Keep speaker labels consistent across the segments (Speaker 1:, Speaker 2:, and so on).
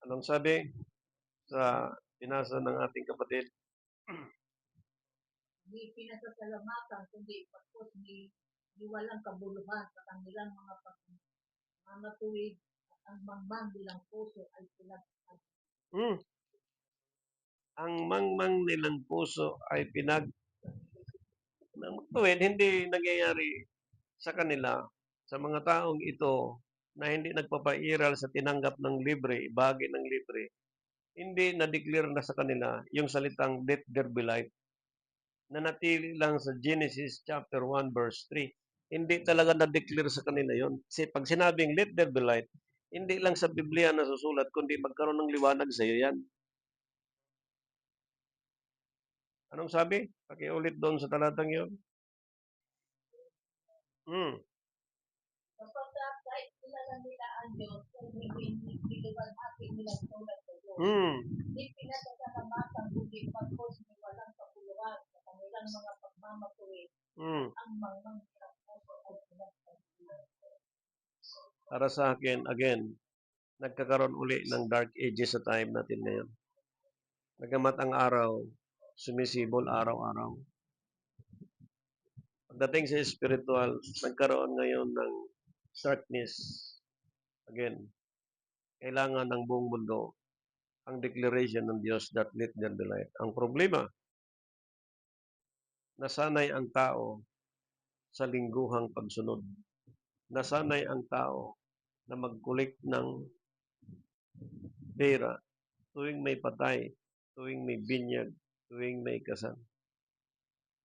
Speaker 1: Anong sabi sa binasa ng ating kapatid?
Speaker 2: Di pinasasalamatan, kundi pagkos di walang kabuluhan sa kanilang mga pagmamatuwid at ang mangmang bilang puso ay
Speaker 1: Hmm, ang mangmang nilang puso ay tuwid, hindi nangyayari sa kanila, sa mga taong ito na hindi nagpapairal sa tinanggap ng libre, bahagi ng libre, hindi na-declare na sa kanila yung salitang let there be light. Nanatili lang sa Genesis chapter 1 verse 3. Hindi talaga na-declare sa kanila yon. Pag sinabing let there be light, hindi lang sa Biblia nasusulat, kundi magkaroon ng liwanag sa iyo yan. Anong sabi? Pakiulit doon sa talatang yun. Hmm.
Speaker 2: sapagkat kahit kilala nila ang Diyos, kung hindi niliwalhati nila tulad sa Diyos. Di pinasasalamatan, kundi pagkos di walang kapuluhan sa kanilang mga pagmamatuwid at ang mangmang bilang puso ay pinagsasalamatan.
Speaker 1: Para sa akin, again, nagkakaroon uli ng dark ages sa time natin ngayon. Nagamat ang araw, sumisibol araw-araw. Pagdating sa spiritual, nagkaroon ngayon ng darkness. Again, kailangan ng buong mundo ang declaration ng Diyos that let there be light. Ang problema, nasanay ang tao sa lingguhang pagsunod. Nasanay ang tao na mag-collect ng pera tuwing may patay, tuwing may binyag, tuwing may kasal.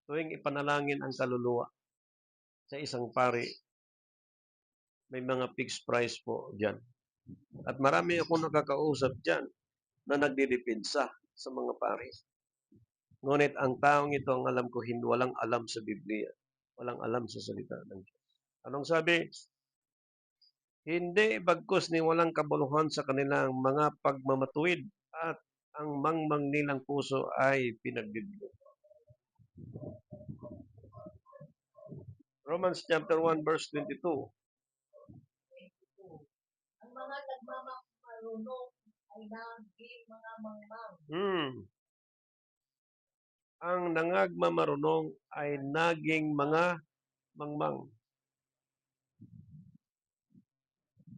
Speaker 1: Tuwing ipanalangin ang kaluluwa sa isang pari, may mga fixed price po dyan. At marami akong nakakausap dyan na nagdidepensa sa mga pari. Ngunit ang taong ito, ang alam ko, hindi walang alam sa Biblia. Walang alam sa salita ng Diyos. Anong sabi? Hindi bagkus ni walang kabuluhan sa kanilang mga pagmamatuwid at ang mangmang nilang puso ay pinagbibigyan. Romans chapter 1 verse 22.
Speaker 2: Ang mga nagmamarunong ay naging mga mangmang.
Speaker 1: Ang nangagmamarunong ay naging mga mangmang.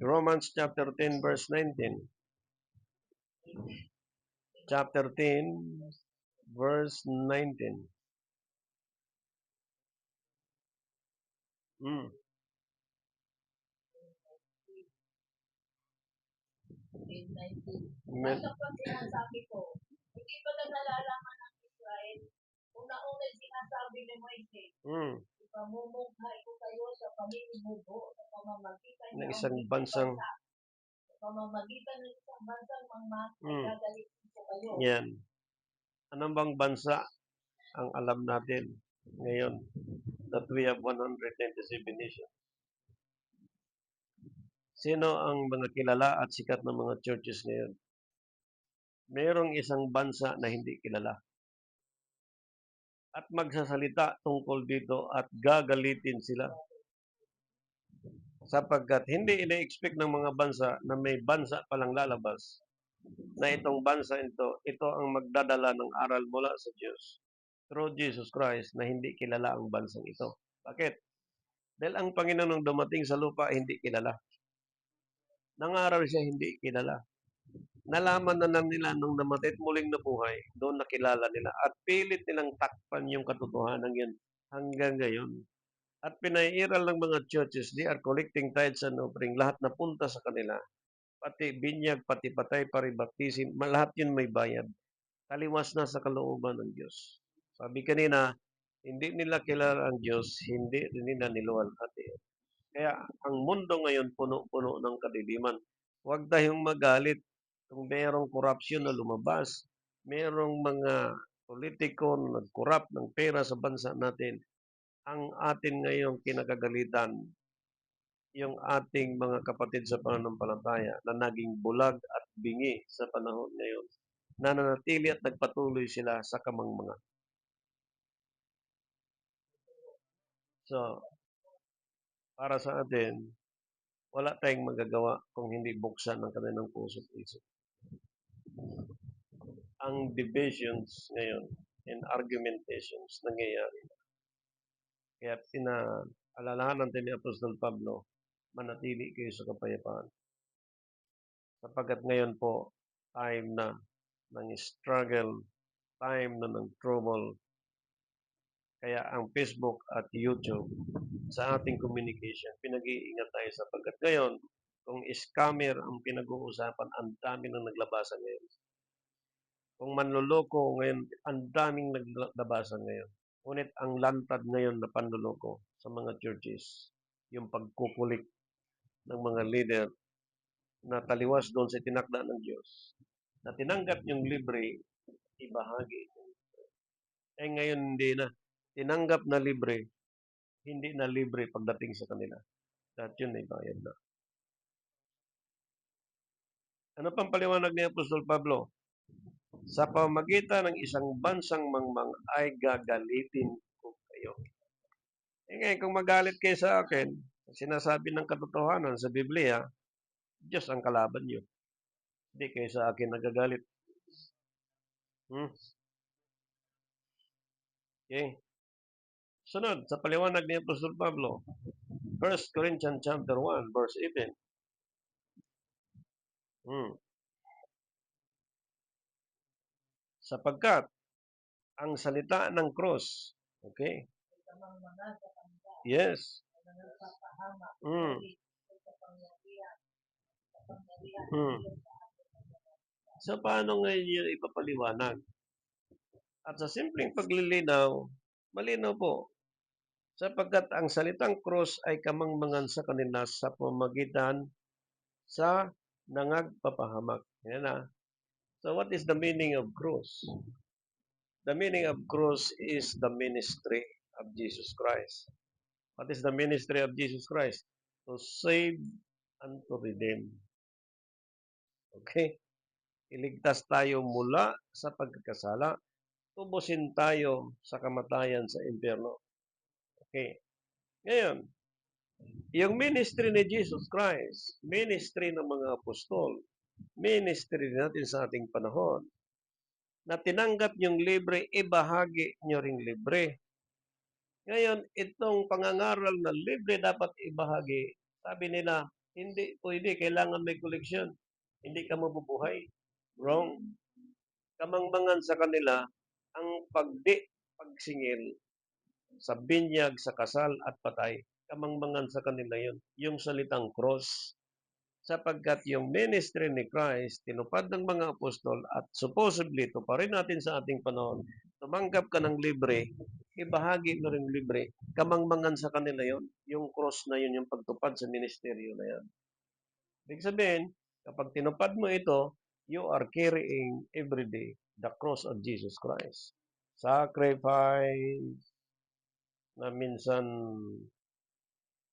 Speaker 1: Romans chapter 10 verse 19. Chapter 10 verse 19.
Speaker 2: Basta pag sinasabi ko, hindi pa na nalalaman ng Israel, una-una sinasabi ni Moises, ipamumughay ko kayo sa pamimimubo sa pamamagitan
Speaker 1: ng isang bansang
Speaker 2: sa pamamagitan ng isang bansang mangmang ay gagalitin ko kayo.
Speaker 1: Yan. Anong bang bansa ang alam natin ngayon that we have 197 nations? Sino ang mga kilala at sikat ng mga churches ngayon? Mayroong isang bansa na hindi kilala. At magsasalita tungkol dito at gagalitin sila. Sapagkat hindi ina-expect ng mga bansa na may bansa palang lalabas na itong bansa ito ang magdadala ng aral mula sa Diyos through Jesus Christ na hindi kilala ang bansang ito. Bakit? Dahil ang Panginoon nung dumating sa lupa, hindi kilala. Nangaral siya, hindi kilala. Nalaman na lang nila nung namatay at muling nabuhay, doon nakilala nila. At pilit nilang takpan yung katotohanan yan hanggang ngayon. At pinairal ng mga churches, they are collecting tithes and offering. Lahat na punta sa kanila. Pati binyag, pati patay, pari baptisin, lahat yun may bayad. Taliwas na sa kalooban ng Diyos. Sabi kanina, hindi nila kilala ang Diyos, hindi rin nila niluwalhati. Kaya ang mundo ngayon puno-puno ng kadiliman. Huwag tayong magalit kung mayroong korupsyon na lumabas, mayroong mga politiko na nag-corrupt ng pera sa bansa natin. Ang atin ngayong kinakagalitan, yung ating mga kapatid sa pananampalataya na naging bulag at bingi sa panahon ngayon, nananatili at nagpatuloy sila sa kamangmanga. So, para sa atin, wala tayong magagawa kung hindi buksan ang kanilang puso at isip. ang divisions ngayon and argumentations nangyayari. Kaya pinaalalahanan natin ni Apostol Pablo, manatili kayo sa kapayapaan. Sapagkat ngayon po, time na ng struggle, time na ng trouble. Kaya ang Facebook at YouTube sa ating communication, pinag-iingat tayo sapagkat ngayon, kung scammer ang pinag-uusapan, ang dami nang naglabasan ngayon. Kung manloloko ngayon, ang daming naglabasan ngayon. Ngunit ang lantad ngayon na panloloko sa mga churches, yung pagkukulik ng mga leader na taliwas doon sa tinakda ng Diyos, na tinanggap yung libre, ibahagi. Eh ngayon hindi na. Tinanggap na libre, hindi na libre pagdating sa kanila. At yun ay bayad na. Ano pang paliwanag ni Apostol Pablo? Sa pamagitan ng isang bansang mangmang ay gagalitin ko kayo. Eh ngayon, kung magalit kayo sa akin, sinasabi ng katotohanan sa Biblia, Diyos ang kalaban niyo. Hindi kayo sa akin nagagalit. Okay? Sunod, sa paliwanag ni Apostol Pablo, 1 Corinthians chapter 1, verse 18. Sapagkat ang salita ng cross, okay? Yes. So, paano ngayon yun ipapaliwanag? At sa simpleng paglilinaw, malinaw po, sapagkat ang salitang cross ay kamangmangan sa kanila sa pamagitan sa nangagpapahamak. Yan na. So, what is the meaning of cross? The meaning of cross is the ministry of Jesus Christ. What is the ministry of Jesus Christ? To save and to redeem. Okay? Iligtas tayo mula sa pagkakasala, tubusin tayo sa kamatayan sa impyerno. Okay. Ngayon, yung ministry ni Jesus Christ, ministry ng mga apostol, ministry natin sa ating panahon, na tinanggap yung libre, ibahagi nyo ring libre. Ngayon, itong pangangaral na libre dapat ibahagi, sabi nila, hindi pwede, kailangan may koleksyon. Hindi ka mabubuhay. Wrong. Kamangmangan sa kanila ang pagsingil sa binyag, sa kasal at patay. Kamangmangan sa kanila yun. Yung salitang cross. Sapagkat yung ministry ni Christ, tinupad ng mga apostol at supposedly, ito pa rin natin sa ating panahon, tumanggap ka ng libre, ibahagi mo rin libre, kamangmangan sa kanila yon. Yung cross na yun, yung pagtupad sa ministeryo na yan. Ibig sabihin, kapag tinupad mo ito, you are carrying every day the cross of Jesus Christ. Sacrifice na minsan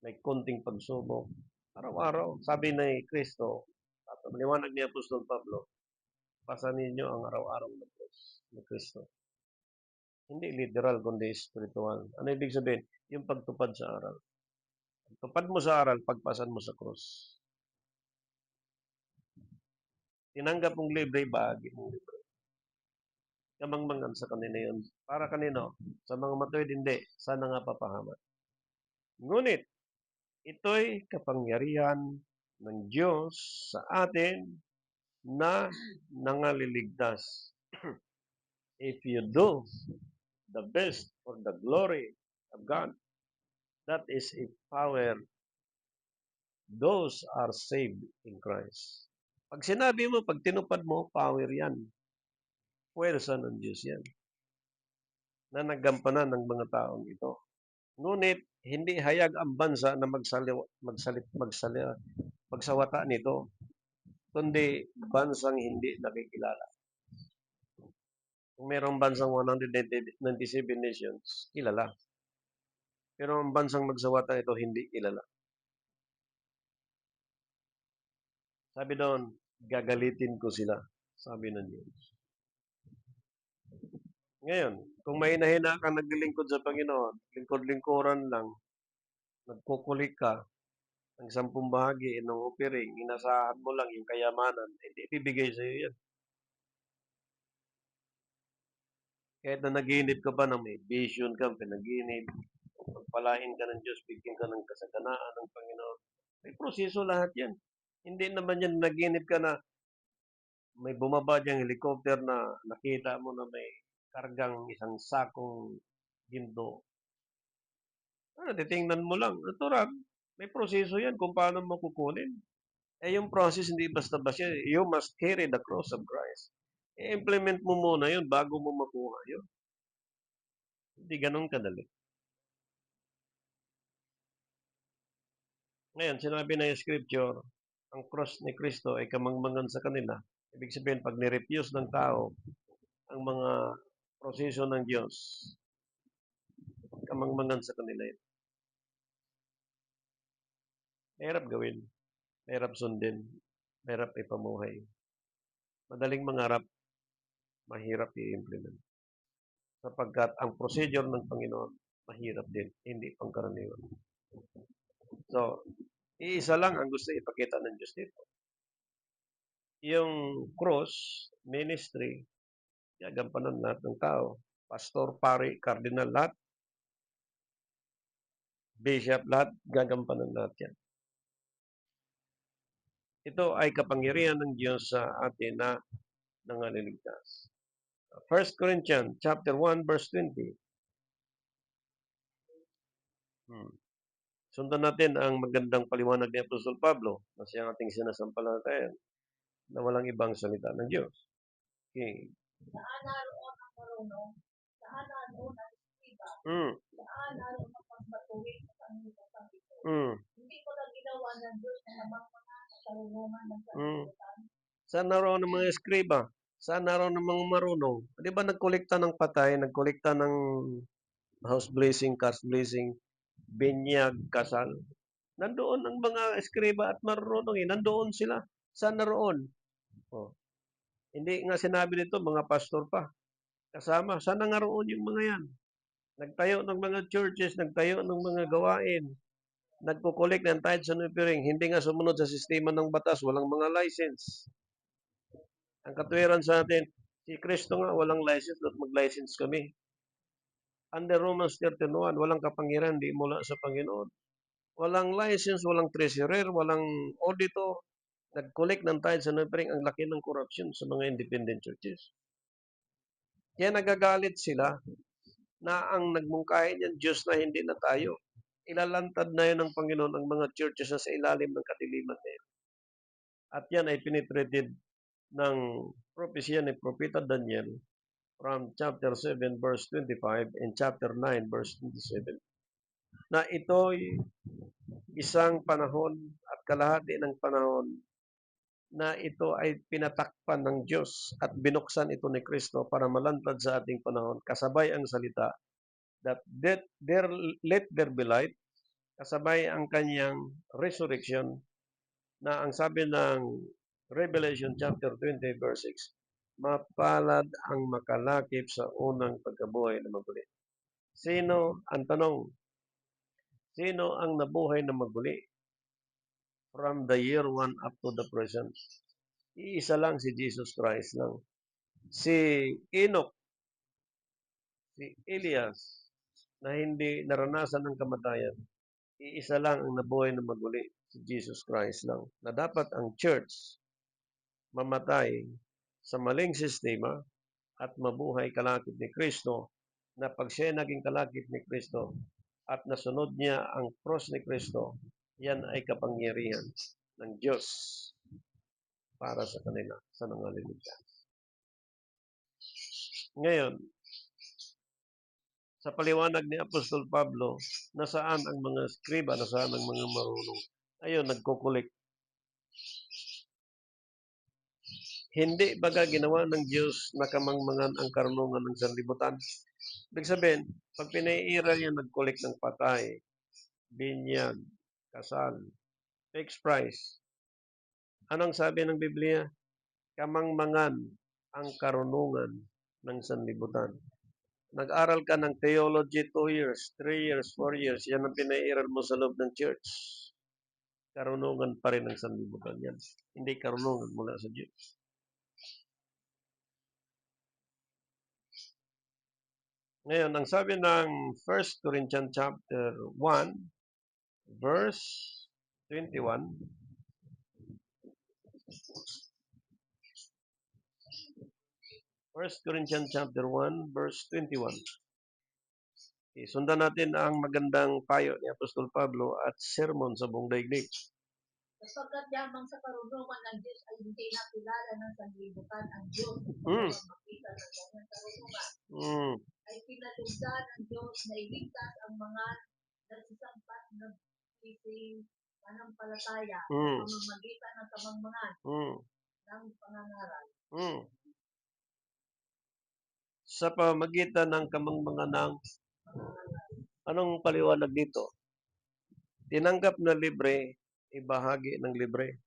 Speaker 1: may konting pagsubok. Araw-araw, sabi ni Kristo, at maliwanag ni Apostol Pablo, pasanin niyo ang araw-araw na cross ni Kristo. Hindi literal, kundi spiritual. Ano ibig sabihin? Yung pagtupad sa aral. Pagtupad mo sa aral, pagpasan mo sa cross. Tinanggap mong libre, bahagi mong libre. Kamangmangan sa kanila yun. Para kanino? Sa mga matuwid, hindi. Sana nga papahamak. Ngunit, ito'y kapangyarihan ng Diyos sa atin na nangaliligtas. If you do the best for the glory of God, that is a power. Those are saved in Christ. Pag sinabi mo, pag tinupad mo, power yan. Puwersa ng Diyos yan. Na naggampanan ng mga taong ito. Ngunit, hindi hayag ang bansa na magsawata nito, kundi bansang hindi nakikilala. Kung mayroong bansang 197 nations, kilala. Pero ang bansang magsawata ito, hindi kilala. Sabi doon, gagalitin ko sila, sabi ng Diyos. Ngayon, kung mahina-hina ka naglilingkod sa Panginoon, lingkod-lingkuran lang, nagkukulik ka, ang 10 bahagi ng offering, inasahan mo lang yung kayamanan, hindi ibibigay sa iyo yan. Kahit na naginip ka pa na may vision ka, panaginip, pagpalain ka ng Diyos, bigyan ka ng kasaganaan ng Panginoon. May proseso lahat yan. Hindi naman yan naginip ka na may bumaba diyang helicopter na nakita mo na may kargang isang sakong ginto. Titingnan mo lang. Natural, may proseso yan kung paano mo kukunin. Yung process hindi basta-basta. You must carry the cross of Christ. I-implement mo muna yun bago mo makuha yun. Hindi ganun kadali. Ngayon, sinabi ng scripture, ang cross ni Kristo ay kamangmangan sa kanila. Ibig sabihin, pag nirefuse ng tao ang mga proseso ng Diyos, kamangmangan sa kanila yun. Mahirap gawin, mahirap sundin, mahirap ipamuhay. Madaling mangarap, mahirap i-implement. Sapagkat ang procedure ng Panginoon, mahirap din, hindi pangkaraniwan. So, iisa lang ang gusto ipakita ng Diyos dito. Yung cross, ministry, gagampanan lahat ng tao. Pastor, pari, cardinal, lahat. Bishop, lahat, gagampanan lahat yan. Ito ay kapangyarihan ng Diyos sa atin na nangaliligtas. 1 Corinthians chapter 1 verse 20. Sundan natin ang magandang paliwanag ni Apostol Pablo na siyang ating sinasampalatayan na walang ibang salita ng Diyos. Okay.
Speaker 2: Saan naroon ang marunong? Saan naroon ang iba? Saan naroon ang pagpatuloy sa sanglibutan ito? Hindi ko lang ginawa ng Diyos na habang mga karunungan ng sanglibutan.
Speaker 1: Saan naroon ang mga eskriba? Saan naroon ang mga marunong? Di ba nagkolekta ng patay, nagkolekta ng house blessing, cash blessing, binyag, kasal? Nandoon ang mga eskriba at marunong nandoon sila. Saan naroon? Hindi nga sinabi nito, mga pastor pa. Kasama. Saan nga roon yung mga yan? Nagtayo ng mga churches, nagtayo ng mga gawain, nagkukulik ng tithes and offering, hindi nga sumunod sa sistema ng batas, walang mga license. Ang katwiran sa atin, si Kristo nga walang license at mag-license kami. Under Romans 13:1, walang kapangyarihan di mula sa Panginoon. Walang license, walang treasurer, walang auditor. Nag-collect ng tithes and offering, ang laki ng corruption sa mga independent churches. Kaya nagagalit sila na ang nagmungkahi niyan, Diyos na hindi na tayo. Ilalantad na yun ng Panginoon ang mga churches na sa ilalim ng kadiliman na yun. At yan ay penetrated ng propesya ni Propeta Daniel from chapter 7 verse 25 and chapter 9 verse 27. Na ito'y isang panahon at kalahati ng panahon na ito ay pinatakpan ng Diyos at binuksan ito ni Kristo para malantad sa ating panahon. Kasabay ang salita that let there be light, kasabay ang kanyang resurrection na ang sabi ng Revelation chapter 20 verse 6, mapalad ang makalakip sa unang pagkabuhay na maguli. Ang tanong, sino ang nabuhay na maguli from the year 1 up to the present? Iisa lang, si Jesus Christ lang. Si Enoch, si Elias, na hindi naranasan ng kamatayan, iisa lang ang nabuhay na maguli, si Jesus Christ lang. Na dapat ang church mamatay sa maling sistema at mabuhay kalakip ni Kristo, na pag siya naging kalakip ni Kristo at nasunod niya ang cross ni Kristo, yan ay kapangyarihan ng Diyos para sa kanila, sa nangaliligtas. Ngayon, sa paliwanag ni Apostol Pablo, nasaan ang mga skriba, nasaan ang mga marunong? Ayun, nagkukulik. Hindi baga ginawa ng Diyos na kamangmangan ang karunungan ng sanlibutan? Ibig sabihin, pag pinaiiral niya, nag-collect ng patay, binyag, kasal, fixed price. Anong sabi ng Biblia? Kamangmangan ang karunungan ng sanlibutan. Nag-aral ka ng theology 2 years, 3 years, 4 years, yan ang pinaiiral mo sa loob ng church. Karunungan pa rin ng sanlibutan yan. Hindi karunungan mula sa Diyos. Ngayon, ang sabi ng 1 Corinthians chapter 1, verse 21, 1 Corinthians chapter 1, verse 21. Okay, sundan natin ang magandang payo ni Apostol Pablo at sermon sa buong daigdig.
Speaker 2: Sapagkat yamang sa karunungan ng Diyos ay hindi nakilala ng sanglibutan ang Diyos
Speaker 1: Mm.
Speaker 2: upang makita ng kanyang karunungan.
Speaker 1: Mm.
Speaker 2: Ay pinalugdan ng Diyos na iligtas ang mga nagsisampat ng ising panampalataya sa
Speaker 1: Mm.
Speaker 2: pamamagitan ng kamangmangan
Speaker 1: Mm.
Speaker 2: ng pangangaral.
Speaker 1: Mm. Sa pamamagitan ng kamangmangan ng anong paliwanag dito? Tinanggap na libre, ibahagi ng libre.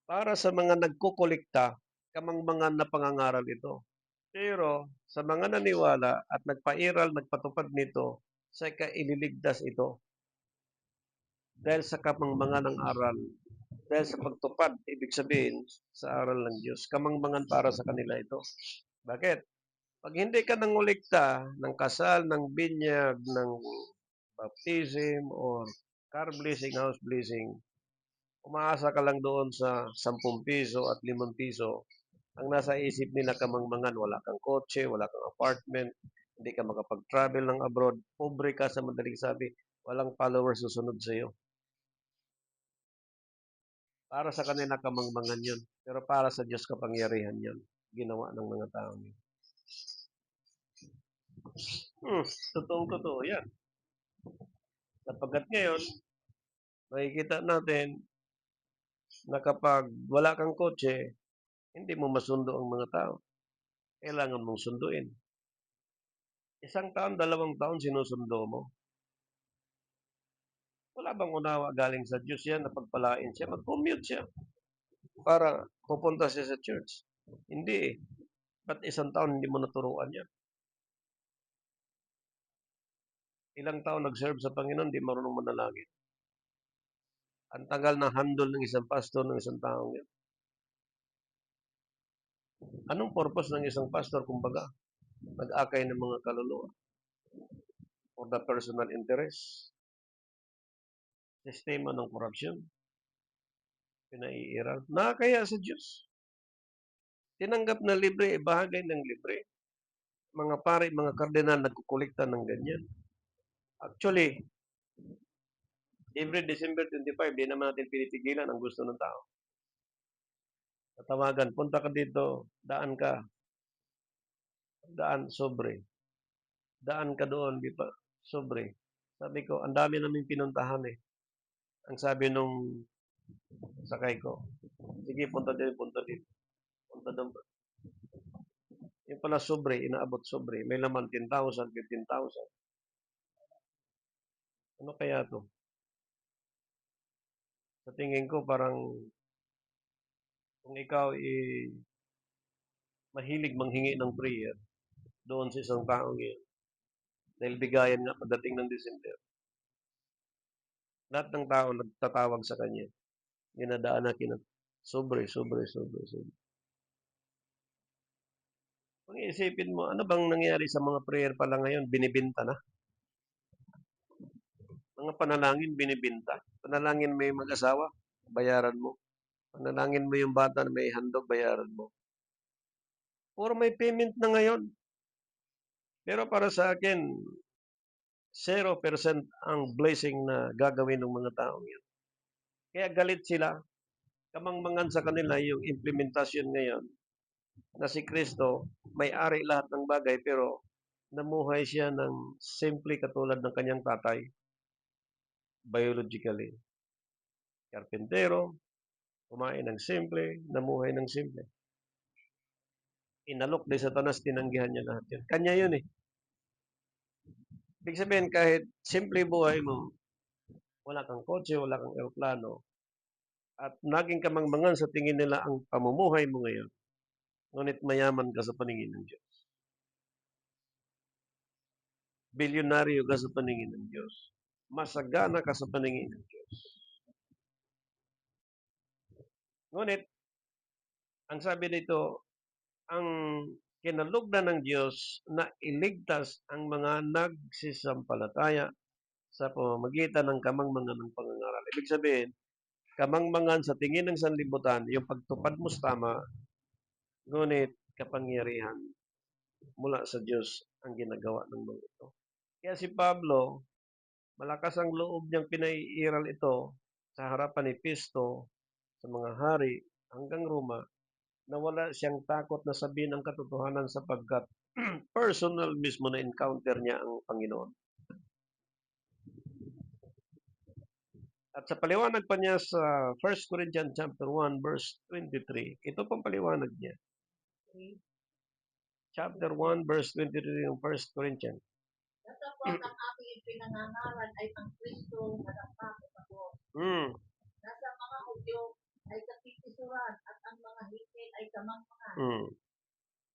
Speaker 1: Para sa mga nagkukolekta, kamangmangan na pangangaral ito. Pero sa mga naniwala at nagpairal, nagpatupad nito, sa ililigtas ito. Dahil sa kamangmangan ng aral, dahil sa pagtupad, ibig sabihin, sa aral ng Diyos, kamangmangan para sa kanila ito. Bakit? Pag hindi ka nangulikta ng kasal, ng binyag, ng baptism, or car blessing, house blessing, umaasa ka lang doon sa 10 piso at 5 piso. Ang nasa isip nila kamangmangan, wala kang kotse, wala kang apartment, hindi ka makapag-travel ng abroad, pobre ka sa madaling sabi, walang followers susunod sa iyo. Para sa kanila kamangmangan yun. Pero para sa Diyos kapangyarihan yun. Ginawa ng mga tao yun. Totoong-totoo yan. Sapagkat ngayon, makikita natin na kapag wala kang kotse, hindi mo masundo ang mga tao. Kailangan mong sunduin. 1 taon, 2 taon sinusundo mo. Wala bang unawa galing sa Diyos yan na pagpalain siya? Mag-commute siya para pupunta siya sa church. Hindi eh. Ba't 1 taon hindi mo naturuan yan? Ilang taon nag-serve sa Panginoon, di marunong manalangin. Ang tagal ng handle ng isang pastor ng isang taong yan. Anong purpose ng isang pastor, kumbaga? Nag-akay ng mga kaluluwa for the personal interest, sistema ng korupsyon, pinaiiral. Nakakaya sa Diyos. Tinanggap na libre, ibahagay ng libre. Mga pare, mga kardinal, nagkukulikta ng ganyan. Actually, every December 25, di naman natin pinipigilan ang gusto ng tao. Tatawagan, punta ka dito, daan ka. Daan, sobre. Daan ka doon, di pa, sobre. Sabi ko, ang dami naming pinuntahan eh. Ang sabi nung sakay ko, sige, punta dito, punta dito. Punta doon. Yung pala sobre, inaabot sobre. May laman 10,000, 15,000. Ano kaya to? Sa tingin ko, parang kung ikaw mahilig manghingi ng prayer doon sa isang taong yun, dahil bigayan nga pagdating ng December, lahat ng tao nagtatawag sa kanya. Ginadaan na sobre, sobre, sobre, sobre. Kung iisipin mo, ano bang nangyari sa mga prayer pala ngayon? Binibinta na. Mga panalangin, binibinta. Panalangin mo yung mag-asawa, bayaran mo. Panalangin mo yung bata na may handog, bayaran mo. Puro may payment na ngayon. Pero para sa akin, 0% ang blessing na gagawin ng mga taong yun. Kaya galit sila. Kamangmangan sa kanila yung implementasyon ngayon na si Kristo may-ari lahat ng bagay pero namuhay siya ng simple katulad ng kanyang tatay biologically. Karpentero, kumain ng simple, namuhay ng simple. Inalok ni Satanas, tinanggihan niya lahat yun. Kanya yun eh. Ibig sabihin, kahit simple buhay mo, wala kang kotse, wala kang aeroplano, at naging kamangmangan sa tingin nila ang pamumuhay mo ngayon, ngunit mayaman ka sa paningin ng Diyos. Bilyonaryo ka sa paningin ng Diyos. Masagana ka sa paningin ng Diyos. Ngunit, ang sabi dito, ang kinalugdan ng Diyos na iligtas ang mga nagsisampalataya sa pamamagitan ng kamangmangan ng pangangaral. Ibig sabihin, kamangmangan sa tingin ng sanlibutan, yung pagtupad mo sa tama, ngunit kapangyarihan mula sa Diyos ang ginagawa ng mga ito. Kaya si Pablo, malakas ang loob niyang pinaiiral ito sa harapan ni Pisto, sa mga hari, hanggang Roma, na wala siyang takot na sabihin ang katotohanan sapagkat personal mismo na encounter niya ang Panginoon. At sa paliwanag pa niya sa 1 Corinthians chapter 1 verse 23, ito pang paliwanag niya. Chapter 1 verse 23 ng 1 Corinthians.
Speaker 2: Natapos ang aking pinangangaral ay ang Kristo na nakapakot ako. Nasa mga Hudyo ay kapipisuran at ang mga Hitil ay kamangmangan.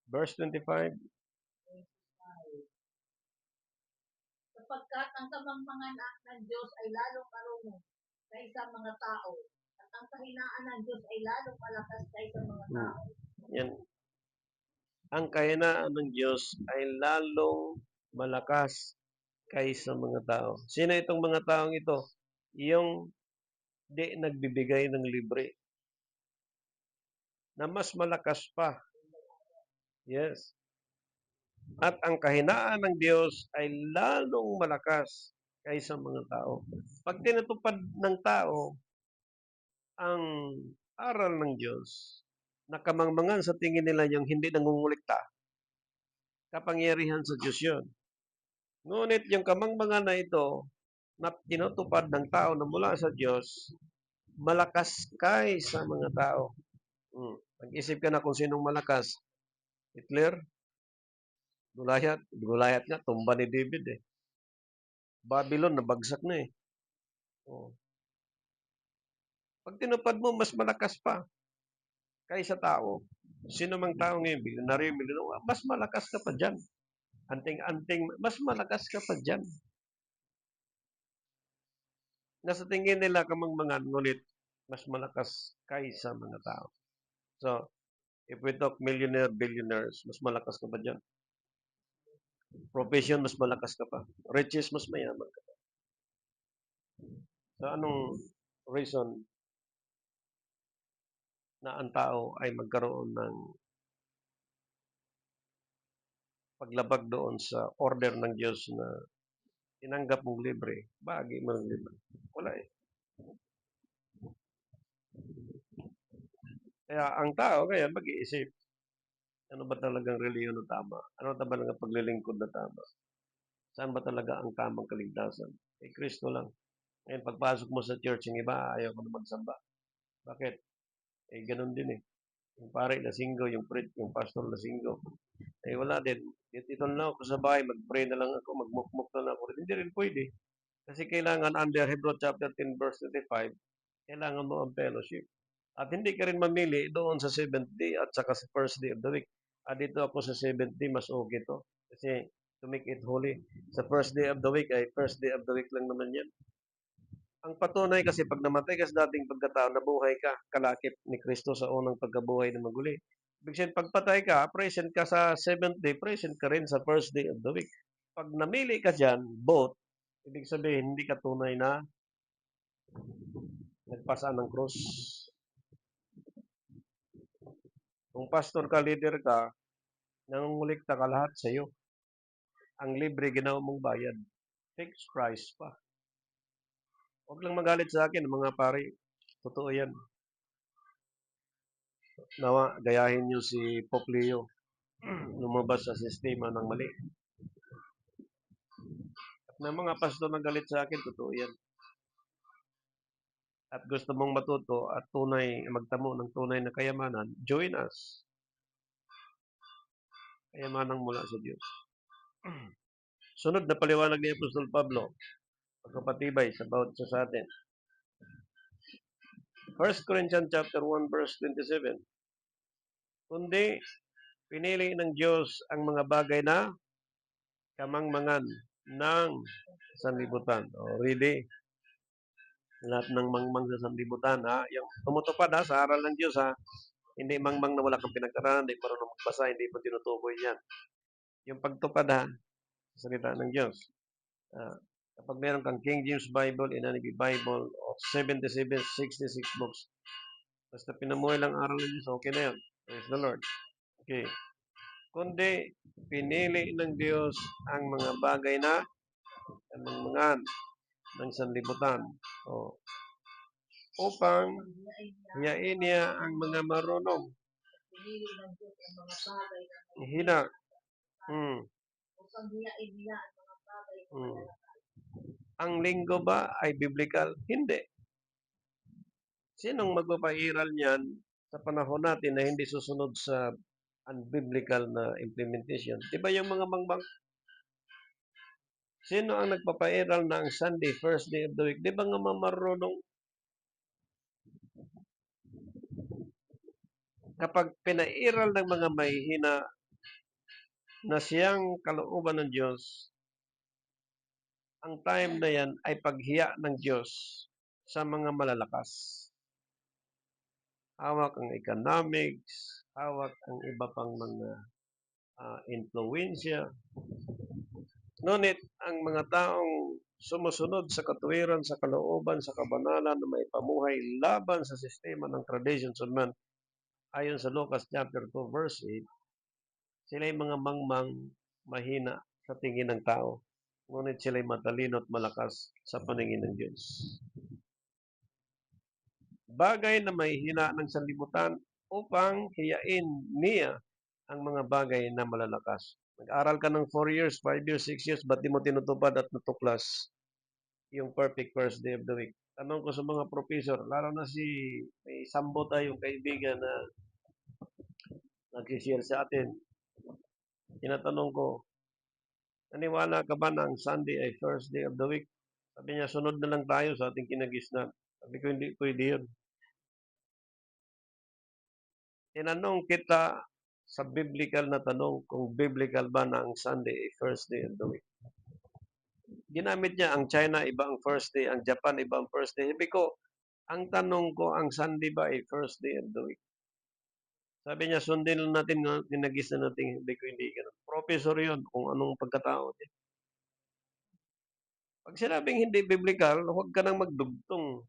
Speaker 1: Verse 25.
Speaker 2: Sapagkat ang kamangmangan ng Diyos ay lalong marunong kaysa mga tao, at ang kahinaan ng Diyos ay lalong malakas kaysa mga tao.
Speaker 1: Yan. Ang kahinaan ng Diyos ay lalong malakas kaysa mga tao. Sino itong mga taong ito? Yung di nagbibigay ng libre. Na mas malakas pa. Yes. At ang kahinaan ng Diyos ay lalong malakas kaysa mga tao. Pag tinutupad ng tao ang aral ng Diyos, na kamangmangan sa tingin nila yung hindi nangungulikta, kapangyarihan sa Diyos yun. Ngunit yung kamangmangan na ito, na tinutupad ng tao na mula sa Diyos, malakas kaysa mga tao. Mag-isip ka na kung sinong malakas. Hitler, Gulayat nga, tumba ni David eh. Babylon, nabagsak na eh. Pag tinupad mo, mas malakas pa kaysa tao. Sino mang tao ngayon, bilyonaryo, mas malakas ka pa dyan. Anting-anting, mas malakas ka pa dyan. Nasa tingin nila kamangmangan, ngunit mas malakas kaysa mga tao. So, if we talk millionaire, billionaires, mas malakas ka pa dyan. Profession, mas malakas ka pa. Riches, mas mayaman ka pa. So, anong reason na ang tao ay magkaroon ng paglabag doon sa order ng Diyos na tinanggap mong libre, bagay mo ng libre? Wala eh. Kaya ang tao ngayon mag-iisip, ano ba talagang reliyon na tama? Ano ba talagang paglilingkod na tama? Saan ba talaga ang tamang kaligtasan? Eh, Kristo lang. Ngayon, pagpasok mo sa church, yung iba, ayaw ko na magsamba. Bakit? Eh, ganun din eh. Yung pare lasinggo, yung pastor lasinggo. Eh, wala din. Dito na lang ako sa bahay, mag-pray na lang ako, magmukmuk na lang ako. Hindi rin pwede. Kasi kailangan under Hebrews chapter 10 verse 25, kailangan mo ang fellowship. At hindi ka rin mamili doon sa 7th day at saka sa first day of the week. Dito ako sa 7th day, mas okay to. Kasi to make it holy. Sa first day of the week ay first day of the week lang naman yan. Ang patunay kasi pag namatay ka sa dating pagkatao, nabuhay ka, kalakip ni Kristo sa unang pagkabuhay na maguli. Ibig sabihin, pagpatay ka, present ka sa 7th day, present ka rin sa first day of the week. Pag namili ka dyan, both, ibig sabihin, hindi ka tunay na nagpasa ng cross. Kung pastor ka, leader ka, nangungulikta ka lahat sa iyo. Ang libre, ginawa mong bayad. Fixed price pa. Huwag lang magalit sa akin, mga pare. Totoo yan. Nawa, gayahin niyo si Pope Leo. Lumabas sa sistema ng mali. At may mga pastor na galit sa akin, totoo yan. At gusto mong matuto at magtamo ng tunay na kayamanan, join us. Kayamanan mula sa Diyos. Sunod na paliwanag ni Apostol Pablo, pagkapatibay sa bawat isa sa atin. 1 Corinthians chapter 1 verse 27. Kundi pinili ng Diyos ang mga bagay na kamangmangan ng sanlibutan. Ready? Lahat ng mangmang sa sanlibutan, ha? Yung tumutupad, ha? Sa aral ng Diyos, ha? Hindi mangmang na wala kang pinag-aralan, hindi marunong magbasa, hindi mo tinutukoy yan. Yung pagtupad sa salita ng Diyos. Ah, kapag meron kang King James Bible, NIV Bible, of 77, 66 books, basta pinamuhay lang aral ng Diyos, okay na yun. Praise the Lord. Okay. Kundi, pinili ng Diyos ang mga bagay na kamangmangan ng sanlibutan. O, upang hiyain niya ang mga marunong.
Speaker 2: Pinili ng Diyos ang mga bagay na
Speaker 1: Hina. Hmm.
Speaker 2: upang hiyain niya ang mga bagay na
Speaker 1: Hmm.
Speaker 2: malalaki.
Speaker 1: Ang linggo ba ay biblical? Hindi. Sinong magpapairal niyan sa panahon natin na hindi susunod sa unbiblical na implementation? Di ba yung mga mangbang? Sino ang nagpapairal na ang Sunday, first day of the week? Di ba nga marunong? Kapag pinairal ng mga mahihina na siyang kalooban ng Diyos, ang time na yan ay paghiya ng Diyos sa mga malalakas. Hawak ang economics, hawak ang iba pang mga influensya. Ngunit ang mga taong sumusunod sa katuwiran, sa kalooban, sa kabanalan na may pamuhay laban sa sistema ng traditions of man, ayon sa Lucas chapter 2 verse 8, sila ay mga mangmang mahina sa tingin ng tao. Ngunit sila ay matalino at malakas sa paningin ng Diyos. Bagay na may hina ng sanlibutan upang hiyain niya ang mga bagay na malalakas. Nag-aral ka ng 4 years, 5 years, 6 years, ba't di mo tinutupad at natuklas yung perfect first day of the week? Tanong ko sa mga professor, lalo na may sambo tayong kaibigan na nag-share sa atin. Tinatanong ko, naniwala ka ba na ang Sunday ay first day of the week? Sabi niya, sunod na lang tayo sa ating kinagisnan. Sabi ko, hindi pwede yun. Tinanong kita sa biblical na tanong kung biblical ba na ang Sunday ay first day of the week. Ginamit niya ang China, iba ang first day, ang Japan, iba ang first day. Sabi ko, ang tanong ko, ang Sunday ba ay first day of the week? Sabi niya, sundin lang natin nga, ginagisa natin, hindi ko hindi ganun. Professor yun, kung anong pagkatao niya. Pag sinabing hindi biblical, huwag ka nang magdugtong.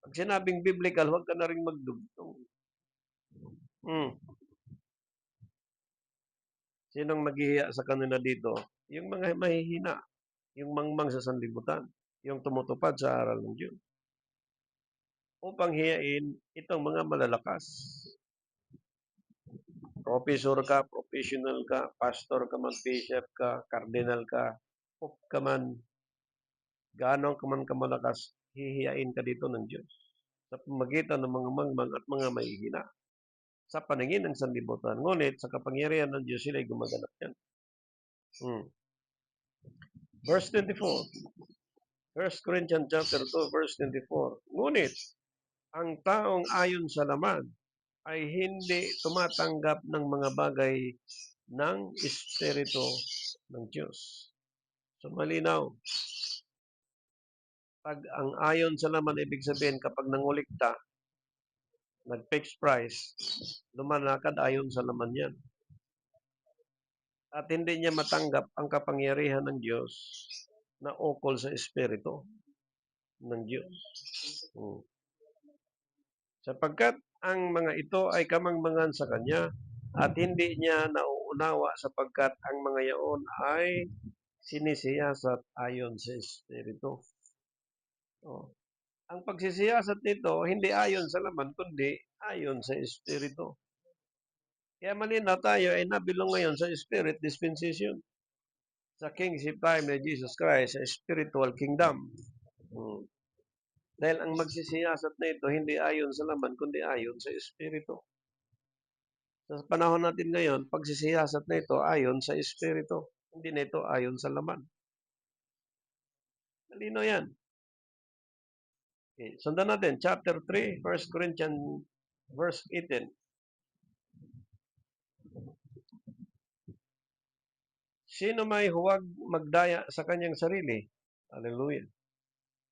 Speaker 1: Pag sinabing biblical, huwag ka na rin magdugtong. Sinong maghihiya sa kanila dito? Yung mga mahihina, yung mangmang sa sanlibutan, yung tumutupad sa aral ng Diyos. Upang hiyain itong mga malalakas. Professor ka, professional ka, pastor ka man, bishop ka, cardinal ka, pope ka man, gaano ka man kamalakas, hihiyain ka dito ng Diyos. Sa pamagitan ng mga mangmang at mga mahihina. Sa paningin ng sanlibutan. Ngunit sa kapangyarihan ng Diyos, sila ay gumaganap yan. Verse 24. 1 Corinthians chapter 2, verse 24. Ngunit, ang taong ayon sa laman ay hindi tumatanggap ng mga bagay ng Espiritu ng Diyos. So, malinaw. Pag ang ayon sa laman, ibig sabihin, kapag nangulikta, nag-fixed price, lumalakad ayon sa laman yan. At hindi niya matanggap ang kapangyarihan ng Diyos na ukol sa Espiritu ng Diyos. Sapagkat ang mga ito ay kamangmangan sa Kanya at hindi niya nauunawa sapagkat ang mga yaon ay sinisiyasat ayon sa Espiritu. Ang pagsisiyasat nito, hindi ayon sa laman, kundi ayon sa Espiritu. Kaya malinaw tayo ay nabilong ngayon sa Spirit dispensation. Sa kingship time ni Jesus Christ, sa spiritual kingdom. Dahil ang magsisiyasat na ito, hindi ayon sa laman, kundi ayon sa Espiritu. Sa panahon natin ngayon, pagsisiyasat na ito ayon sa Espiritu. Hindi na ito ayon sa laman. Malino yan. Okay, sundan natin, chapter 3, 1 Corinthians, verse 18. Sino may huwag magdaya sa kanyang sarili? Hallelujah.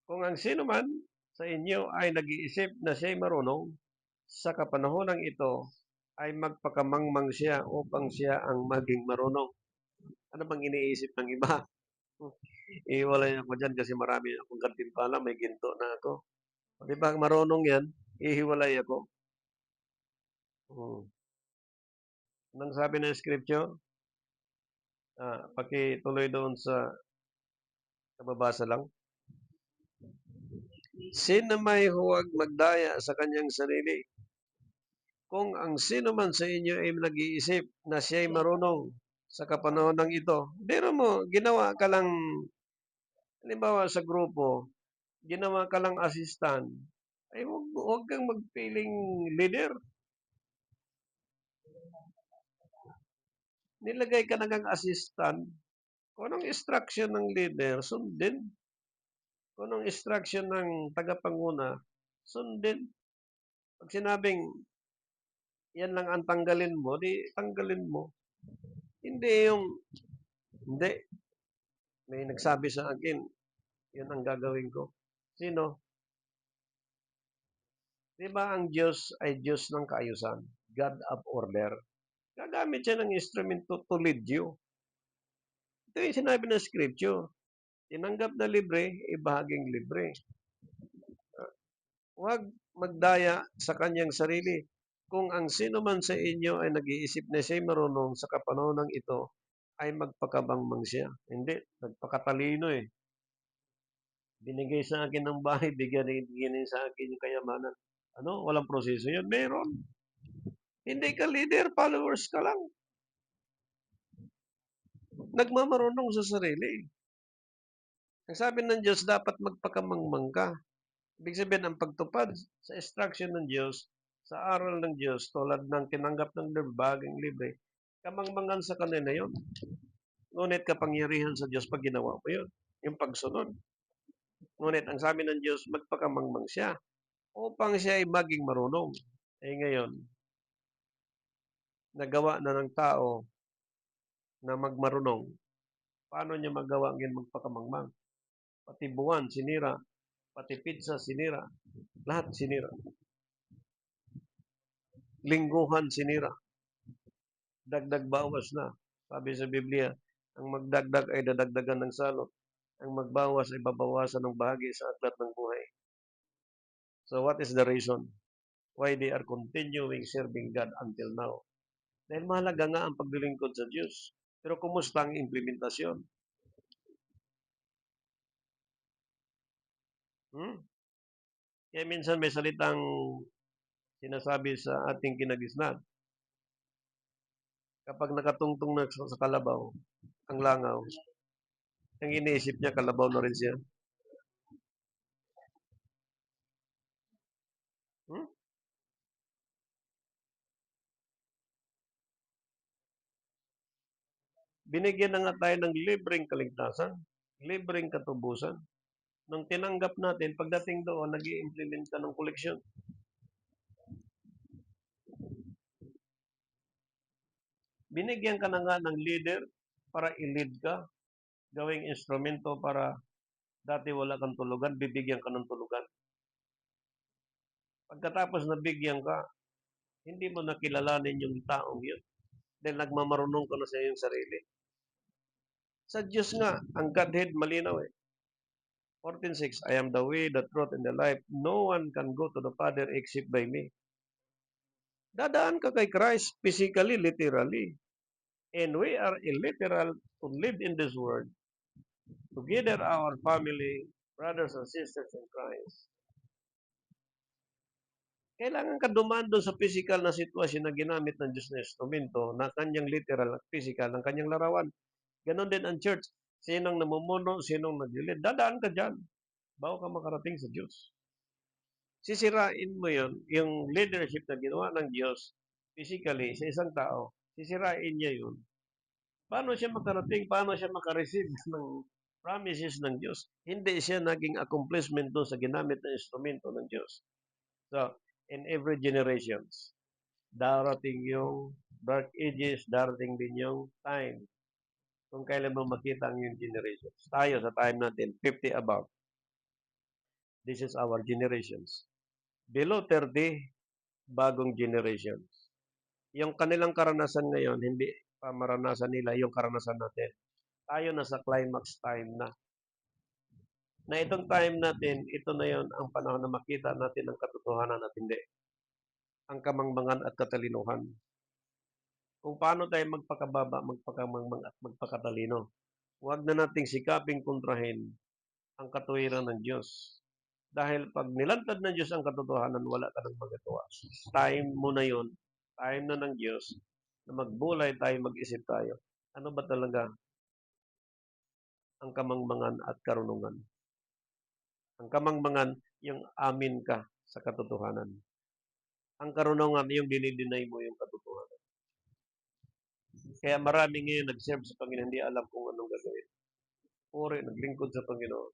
Speaker 1: Kung ang sino man sa inyo ay nag-iisip na siya'y marunong, sa kapanahonang ito ay magpakamangmang siya upang siya ang maging marunong. Ano bang iniisip ng iba? Ihiwalay ako dyan kasi marami akong gantimpala, may ginto na ako. Di ba, marunong yan, ihiwalay ako. Anong sabi ng scripture? Pakituloy doon sa kababasa lang. Sino may huwag magdaya sa kanyang sarili. Kung ang sino man sa inyo ay nag-iisip na siya'y marunong sa kapanahon ito, biro mo, ginawa ka lang, halimbawa sa grupo, ginawa ka lang assistant, ay huwag kang magpiling leader. Nilagay ka na kang assistant, kung anong instruction ng leader, sundin. Kung anong instruction ng tagapanguna, sundin. Pag sinabing, yan lang ang tanggalin mo, di tanggalin mo. Hindi yung, hindi. May nagsabi sa akin, yun ang gagawin ko. Sino? Di ba ang Diyos ay Diyos ng kaayusan? God of order. Gagamit siya ng instrumento to lead you. Ito yung sinabi ng scripture. Tinanggap na libre, ibahaging libre. Huwag magdaya sa kanyang sarili. Kung ang sino man sa inyo ay nag-iisip na siya'y marunong sa kapanahonang ito, ay magpakabangmang siya. Hindi, nagpakatalino eh. Binigay sa akin ng bahay, bigyan sa akin yung kayamanan. Ano? Walang proseso yun. Meron. Hindi ka leader, followers ka lang. Nagmamarunong sa sarili. Ang sabi ng Diyos, dapat magpakamangmang ka. Ibig sabihin, ang pagtupad sa instruction ng Diyos, sa aral ng Diyos, tulad ng tinanggap ng baging libre, kamangmangan sa kanila yon. Ngunit kapangyarihan sa Diyos pag ginawa mo yun, yung pagsunod. Ngunit ang sabi ng Diyos, magpakamangmang siya upang siya ay maging marunong. Eh ngayon, nagawa na ng tao na magmarunong. Paano niya magawa ang magpakamangmang? Pati buwan, sinira. Pati pizza, sinira. Lahat sinira. Lingguhan, sinira. Dagdag bawas na. Sabi sa Biblia, ang magdagdag ay dadagdagan ng salot. Ang magbawas ay babawasan ng bahagi sa aklat ng buhay. So what is the reason why they are continuing serving God until now? Dahil mahalaga nga ang paglilingkod sa Diyos. Pero kumusta ang implementasyon? Kaya minsan may salitang sinasabi sa ating kinagisnan. Kapag nakatungtong na sa kalabaw, ang langaw, ang iniisip niya, kalabaw na rin siya. Binigyan na nga tayo ng libreng kaligtasan, libreng katubusan. Nung tinanggap natin, pagdating doon, nag-i-implement ka ng koleksyon. Binigyan ka na nga ng leader para i-lead ka, gawing instrumento para dati wala kang tulugan, bibigyan ka ng tulugan. Pagkatapos nabigyan ka, hindi mo nakilalanin yung taong yun dahil nagmamarunong ka na sa iyong sarili. Sa Diyos nga, ang Godhead malinaw eh. 14:6, I am the way, the truth, and the life. No one can go to the Father except by me. Dadaan ka kay Christ physically, literally. And we are illiteral to live in this world. Together, our family, brothers and sisters in Christ. Kailangan ka dumaan doon sa physical na sitwasyon na ginamit ng Diyos na instrumento na kanyang literal at physical ng kanyang larawan. Ganon din ang church. Sinong namumuno, sinong naglilid. Dadaan ka dyan bago ka makarating sa Diyos. Sisirain mo yun, yung leadership na ginawa ng Diyos physically sa isang tao, sisirain niya yun. Paano siya makarating? Paano siya makareceive ng promises ng Diyos? Hindi siya naging accomplishment doon sa ginamit na instrumento ng Diyos. So, in every generations, darating yung dark ages, darating din yung time. Kung kailan mo makita ang yung generations. Tayo sa time natin, 50 above. This is our generations. Below 30, bagong generation. Yung kanilang karanasan ngayon, hindi pa maranasan nila yung karanasan natin. Tayo nasa climax time na. Na itong time natin, ito na yon ang panahon na makita natin ang katotohanan at hindi. Ang kamangmangan at katalinuhan. Kung paano tayo magpakababa, magpakamangmang at magpakatalino. Huwag na nating sikaping kontrahin ang katuwiran ng Diyos. Dahil pag nilantad ng Diyos ang katotohanan, wala ka nang magagawa. Time mo na yun, time na ng Diyos, na magbulay tayo, mag-isip tayo. Ano ba talaga ang kamangmangan at karunungan? Ang kamangmangan, yung amin ka sa katotohanan. Ang karunungan, yung dinideny mo yung katotohanan. Kaya marami ngayon nag-serve sa Panginoon, hindi alam kung anong gagawin. Puri, naglingkod sa Panginoon.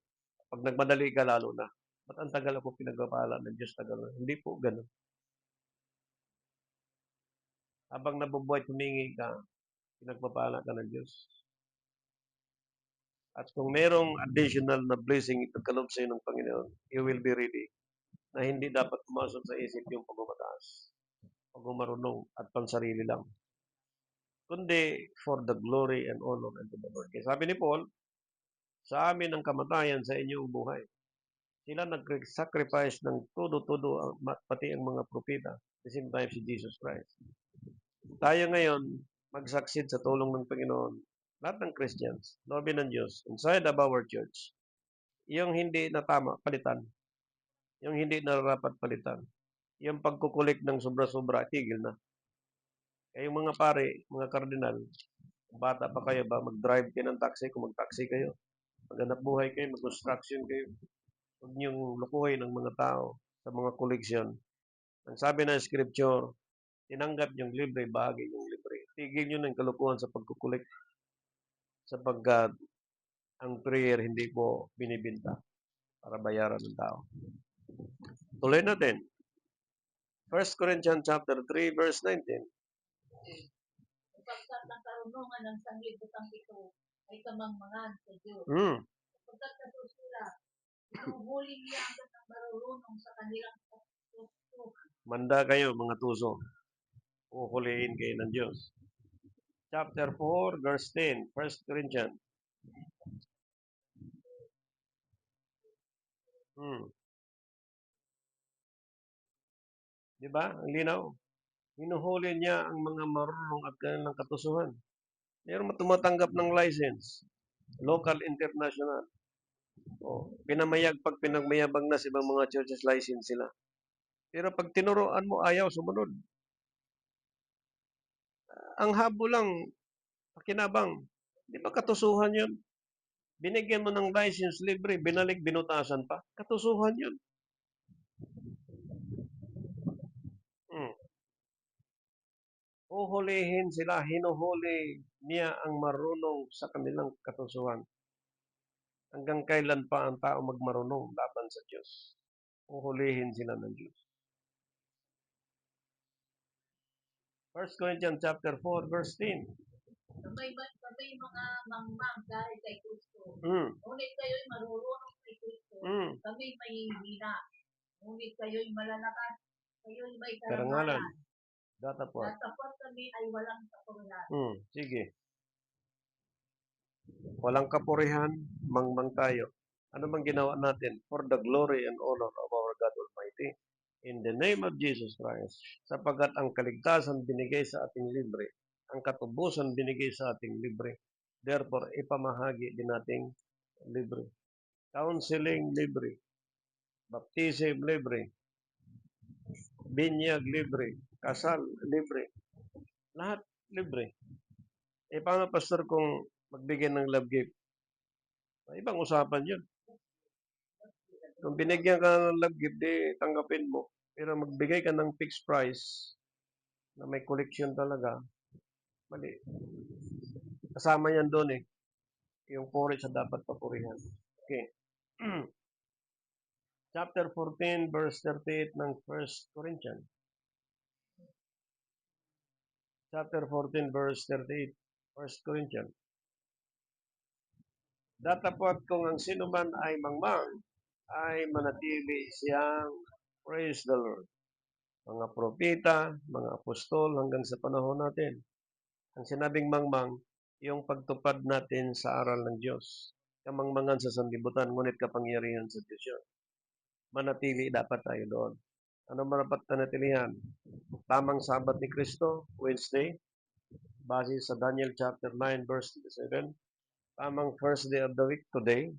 Speaker 1: Pag nagmadali ka, lalo na. Ba't ang tagal ako pinagpapala ng Diyos tagal na? Hindi po ganun. Habang nabubuhay, humingi ka, pinagpapala ka ng Diyos. At kung merong additional na blessing ipagkalob sa iyo ng Panginoon, you will be ready na hindi dapat pumasok sa isip yung pagmamataas, pagmamarunong at pansarili lang, kundi for the glory and honor unto the Lord. Kaya sabi ni Paul, sa amin ang kamatayan, sa inyong buhay. Sila nag-sacrifice ng todo-todo, pati ang mga propeta, at the same time si Jesus Christ. Tayo ngayon, mag-succeed sa tulong ng Panginoon, lahat ng Christians, lobby ng Diyos, inside of our church, yung hindi na tama, palitan. Yung hindi na rapat palitan. Yung pagkukulik ng sobra-sobra, tigil na. Kaya yung mga pare, mga kardinal, bata pa kayo ba, mag-drive kayo ng taxi, kung mag-taxi kayo, maghanap buhay kayo, mag-construction kayo, huwag niyong lukuhin ng mga tao sa mga koleksyon. Ang sabi ng scripture, tinanggap yung libre, bahagi yung libre. Tigil nyo ng kalukuhan sa pagkukulik sapagkat ang prayer hindi po binibinta para bayaran ng tao. Tuloy natin. 1 Corinthians chapter 3 verse 19.
Speaker 2: Sapagkat ang karunungan ng sanglibutan ito ay kamangmangan sa Diyos. Sapagkat kasusila, inuhuli niya ang marurunong sa kanilang katutuhan.
Speaker 1: Manda kayo mga tuso. Uhulihin kayo ng Diyos. Chapter 4 verse 10. 1 Corinthians. Diba? Ang linaw. Hinuhuli niya ang mga marunong at kanilang katusuhan. Meron tumatanggap ng license. Local, international. Pag pinagmayabang na sa ibang mga churches, license sila. Pero pag tinuruan mo, ayaw, sumunod. Ang habo lang, pakinabang. Di ba katusuhan yun? Binigyan mo ng license libre, binalik, binutasan pa. Katusuhan yun. Uhulihin sila, hinuhuli niya ang marunong sa kanilang katusuhan. Hanggang kailan pa ang tao magmarunong laban sa Diyos? Uhulihin sila ng Diyos. 1 Corinthians chapter 4 verse 10.
Speaker 2: May mga mangmang dahil kay Kristo. Ngunit kayo'y marurunong kay Kristo. Kami may hihina. Ngunit kayo'y malalakas. Kayo'y may karangalan.
Speaker 1: Datapot
Speaker 2: kami ay walang kapurihan.
Speaker 1: Sige. Walang kapurihan, mangmang tayo. Ano bang ginawa natin? For the glory and honor of our God Almighty. In the name of Jesus Christ. Sapagkat ang kaligtasan binigay sa ating libre. Ang katubusan binigay sa ating libre. Therefore, ipamahagi din nating libre. Counseling libre. Baptism libre. Binyag libre. Kasal libre. Lahat libre. Paano, Pastor, kung magbigay ng love gift? Ibang usapan yun. Kung binigyan ka ng love gift, di tanggapin mo. Pero magbigay ka ng fixed price na may collection talaga, mali. Kasama yan doon yung puri sa dapat papurihan. Okay. Chapter 14, verse 38 ng 1 Corinthians. Chapter 14, verse 38, 1 Corinthians. Datapot kung ang sino man ay mangmang, ay manatili siyang praise the Lord. mga propeta, mga apostol hanggang sa panahon natin. Ang sinabing mangmang, yung pagtupad natin sa aral ng Diyos. Kamangmangan sa sanlibutan, ngunit kapangyarihan sa Diyos yun. Manatili dapat tayo doon. Ano marapat panatilihan? Tamang sabat ni Kristo, Wednesday, base sa Daniel chapter 9 verse 27. Tamang first day of the week, today,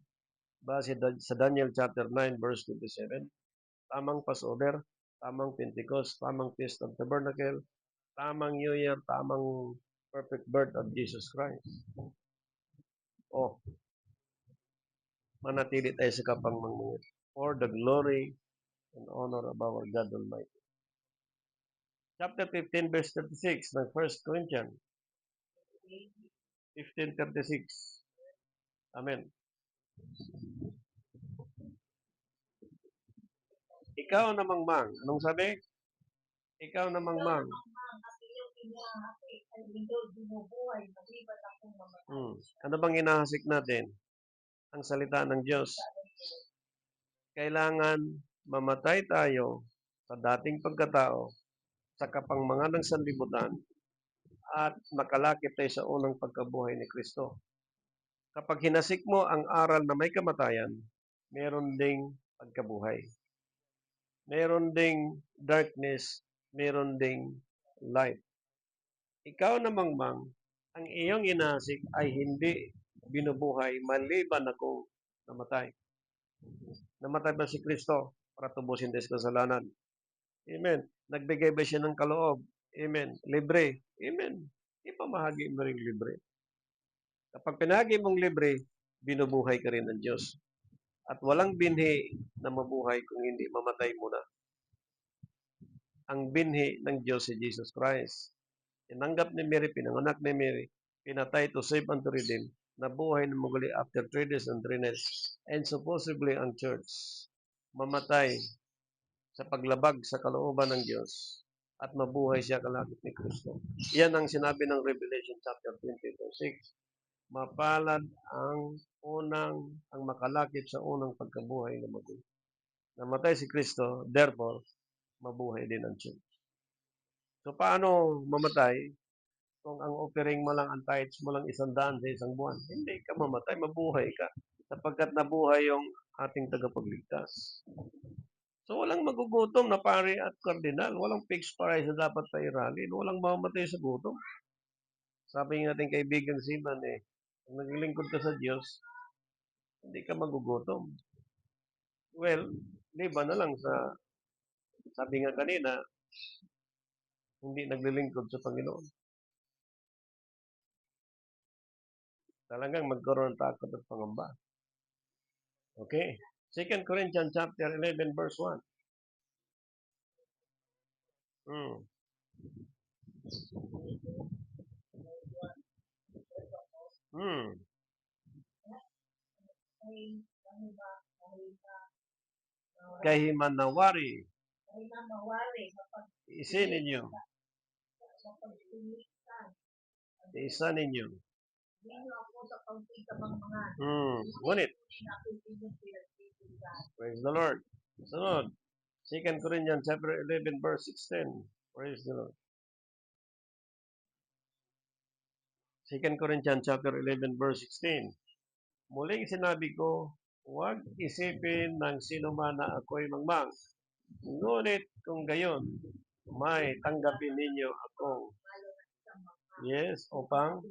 Speaker 1: base sa Daniel chapter 9 verse 27. Tamang Passover, tamang Pentecost, tamang Feast of Tabernacle, tamang New Year, tamang perfect birth of Jesus Christ. Manatili tayo sa kapangmangan for the glory and honor of our God Almighty. Chapter 15 verse 36 ng 1 Corinthians 15:36. Amen. Ikaw na mangmang. Anong sabi? Ikaw na mangmang. Ano bang hinahasik natin? Ang salita ng Diyos. Kailangan mamatay tayo sa dating pagkatao, sa kapangmangan ng sanlibutan, at makalakip tayo sa unang pagkabuhay ni Kristo. Kapag hinasik mo ang aral na may kamatayan, meron ding pagkabuhay. Meron ding darkness, meron ding light. Ikaw na mangmang, ang iyong inasik ay hindi binubuhay maliban akong namatay. Namatay ba si Kristo para tubusin tayo sa kasalanan? Amen. Nagbigay ba siya ng kaloob? Amen. Libre? Amen. Ipamahagi mo rin libre. Kapag pinahagi mong libre, binubuhay ka rin ng Diyos. At walang binhi na mabuhay kung hindi mamatay muna. Ang binhi ng Diyos si Jesus Christ. Tinanggap ni Mary, pinanganak ni Mary, pinatay to save and to redeem, nabuhay na muli after 3 days and 3 nights. And supposedly ang church, mamatay sa paglabag sa kalooban ng Diyos at mabuhay siya kalapit ni Kristo. Yan ang sinabi ng Revelation chapter 20:6. Mapalad ang makalakip sa unang pagkabuhay na mabuhay. Namatay si Kristo, therefore, mabuhay din ang church. So, paano mamatay? Kung ang offering mo lang, ang tithes mo lang 100 sa isang buwan, hindi ka mamatay, mabuhay ka. Sapagkat nabuhay yung ating tagapagligtas. So, walang magugutom na pare at kardinal. Walang fixed price na dapat pairalin. Walang mamamatay sa gutom. Sabi ng ating kaibigan Siman, kung naglilingkod ka sa Diyos, hindi ka magugutom. Well, liban na lang sa, sabi nga kanina, hindi naglilingkod sa Panginoon. Talagang magkaroon ng takot at pangamba. Okay? 2 Corinthians chapter 11 verse 1. Kahimanawari. Isin ninyo. Isa ninyo. Ngunit. Praise the Lord. Sunod. 2 Corinthians chapter 11 verse 16. Praise the Lord. 2 Corinthians chapter 11 verse 16. Muling sinabi ko, huwag isipin ng sino man na ako'y mangmang. Ngunit kung gayon, may tanggapin ninyo akong upang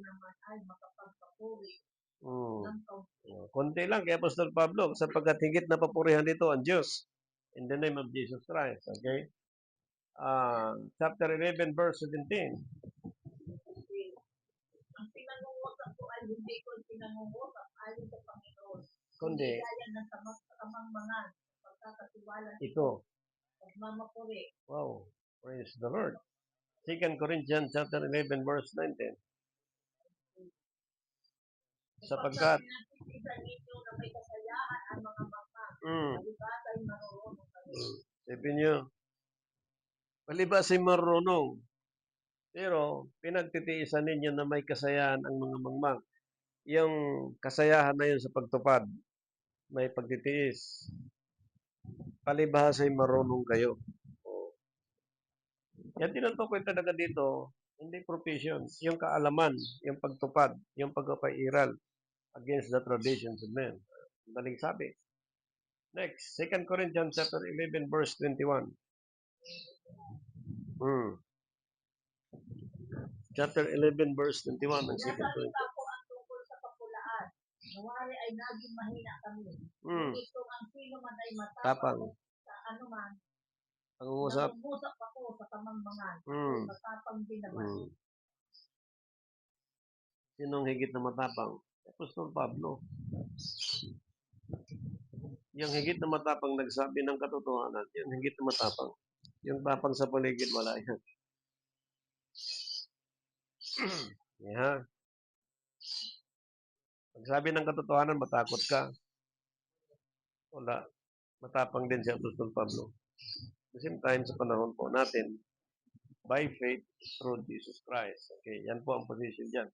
Speaker 1: konti lang kay Apostol Pablo sapagkat higit na papurihan dito ang Diyos in the name of Jesus Christ. Okay? Chapter 11 verse 17.
Speaker 2: Ang pinangungutak ko ay hindi ko pinangungutak ayon sa Panginoon.
Speaker 1: Kundi
Speaker 2: gaya ng kamangmangan, pagkakatiwala
Speaker 1: ito.
Speaker 2: Pagmamapuri.
Speaker 1: Wow. Praise the Lord. 2 Corinthians chapter 11 verse 19. Sapagkat sabi niyo, palibas ay marunong, pero pinagtitiisan ninyo na may kasayahan ang mga mangmang. Yung kasayahan na yun sa pagtupad, may pagtitiis. Palibas ay marunong kayo. Yan tinutukoy talaga dito, hindi profession, yung kaalaman, yung pagtupad, yung pagpapairal against the traditions of men. Daling sabi. Next, 2 Corinthians chapter 11 verse 21. Hmm. Chapter 11 verse 21 ng 2
Speaker 2: Nasalita
Speaker 1: Corinthians.
Speaker 2: ko ang tungkol sa kapulaan. Nawari ay naging mahina kami.
Speaker 1: Hmm.
Speaker 2: Ngunit kung ang sino man ay
Speaker 1: Tapang.
Speaker 2: matapang sa anuman,
Speaker 1: Pangungusap.
Speaker 2: nangungusap ako sa kamangmangan.
Speaker 1: Hmm.
Speaker 2: Ako'y matapang din naman.
Speaker 1: Hmm. Sinong higit na matapang? Apostol Pablo. Yung higit na matapang nagsabi ng katotohanan, yung higit na matapang. Yung tapang sa paligid, wala yan. Yeah. Pagsabi ng katotohanan, matakot ka. Wala. Matapang din si Apostol Pablo. At the same time, sa panahon po natin, by faith through Jesus Christ. Okay, yan po ang position dyan.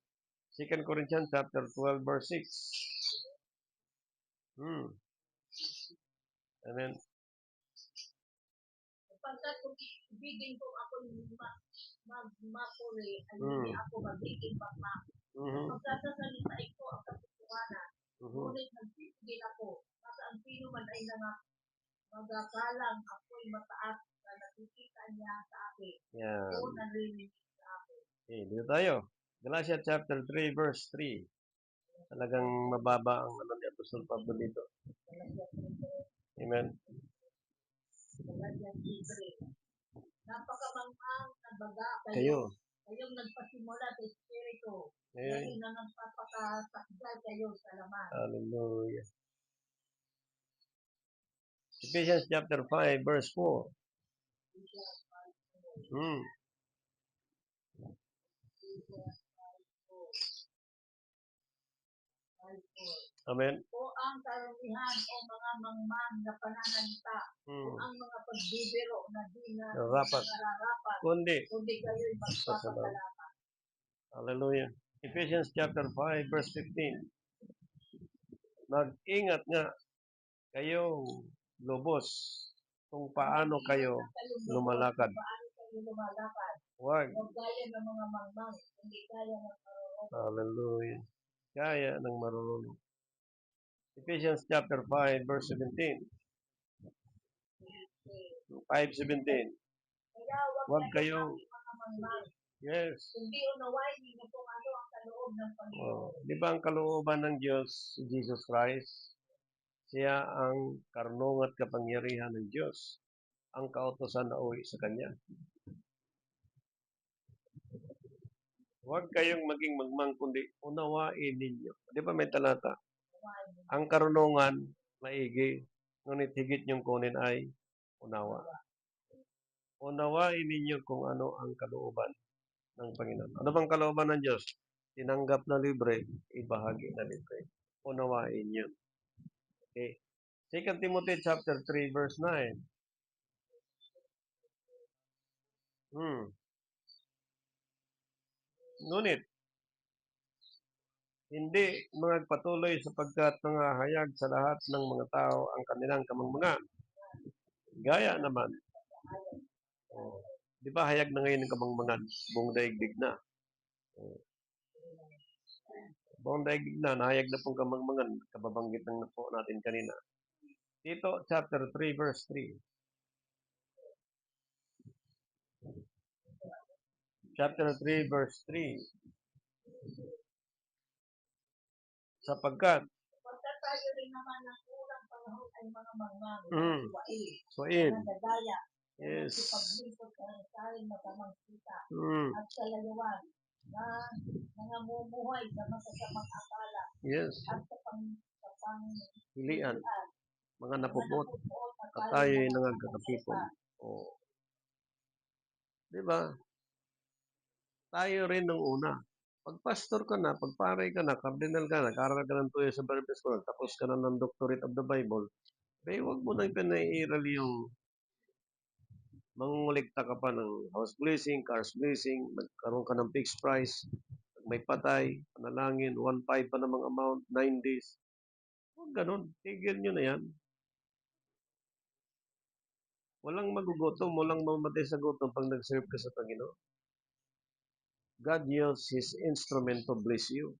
Speaker 1: 2 Corinthians chapter 12 verse 6. Amen.
Speaker 2: Sapagkat kung ibigin ko ako magmapuri, ay hindi ako magiging magma. Sapagkat sa salita ko ang katotohanan, ngunit nagsisigil ako, at ang sino man ay magakalang ako'y mataas na nakikita niya sa akin.
Speaker 1: Yan.
Speaker 2: O narinig sa akin.
Speaker 1: Okay, dito tayo. Galatians chapter 3 verse 3. Talagang mababa ang ni Apostol Pablo dito. Amen.
Speaker 2: Napakamangmang na baga
Speaker 1: Kayo.
Speaker 2: kayong nagpasimula sa Espiritu.
Speaker 1: Amen.
Speaker 2: Ngayon na nagpapakasakdal kayo sa laman.
Speaker 1: Hallelujah. Ephesians chapter 5 verse 4. Amen.
Speaker 2: O ang karamihan o mga mangmang na pananalita o ang mga pagbibiro na di na
Speaker 1: Narapat.
Speaker 2: kundi kayo'y magpapasalamat.
Speaker 1: Hallelujah. Ephesians chapter 5 verse 15. Mag-ingat nga kayong lubos kung paano kayo lumalakad. Huwag.
Speaker 2: Huwag gaya ng mga mangmang, hindi gaya ng marunong.
Speaker 1: Hallelujah. Kaya ng marunong. Ephesians chapter 5 verse 17. 5:17.
Speaker 2: Kaya
Speaker 1: Huwag kayong
Speaker 2: mga mangmang.
Speaker 1: yes.
Speaker 2: Kundi unawain ninyo kung ano ang kaloob ng Panginoon.
Speaker 1: Di ba ang kalooban ng Diyos, si Jesus Christ? Siya ang karunong at kapangyarihan ng Diyos. Ang kautosan na uwi sa Kanya. Huwag kayong maging magmang, kundi unawain ninyo. Di ba may talata? Ang karunungan, maigi, ngunit higit niyong kunin ay unawa. Unawain ninyo kung ano ang kalooban ng Panginoon. Ano bang kalooban ng Diyos? Tinanggap na libre, ibahagi na libre. Unawain niyo. Okay. 2 Timothy chapter 3 verse 9. Ngunit, hindi magpatuloy sapagkat nangahayag sa lahat ng mga tao ang kanilang kamangmangan. Gaya naman. Di ba hayag na ngayon ng kamangmangan? Buong daigdig na. Buong daigdig na, nahayag na pong kamangmangan. Kababanggit lang na po natin kanina. Tito chapter 3 verse 3. Chapter 3 verse 3. Sapagkat
Speaker 2: tayo rin naman ng unang panahon ay mga mangmang,
Speaker 1: suwain.
Speaker 2: nagdadaya,
Speaker 1: Yes.
Speaker 2: paglipot sa tayo matamang kita,
Speaker 1: At
Speaker 2: sa layuan, na nangamumuhay sa masasamang akala,
Speaker 1: yes.
Speaker 2: At sa
Speaker 1: Hilian. Mga napupot. At tayo'y nangagkakapipon. Oh. Diba? Tayo rin nung una. Pag pastor ka na, pag pare ka na, cardinal ka na, nag-aral ka ng 2 years sa Bible School, tapos ka na ng doctorate of the Bible, huwag mo nang pinairal yung mangungulikta ka pa ng house blessing, cars blessing, magkaroon ka ng fixed price, may patay, panalangin, 1.5 pa namang amount, 9 days. Huwag ganun. Tigil nyo na yan. Walang magugutom, walang mamamatay sa gutom pag nag-serve ka sa Panginoon. God used His instrument to bless you.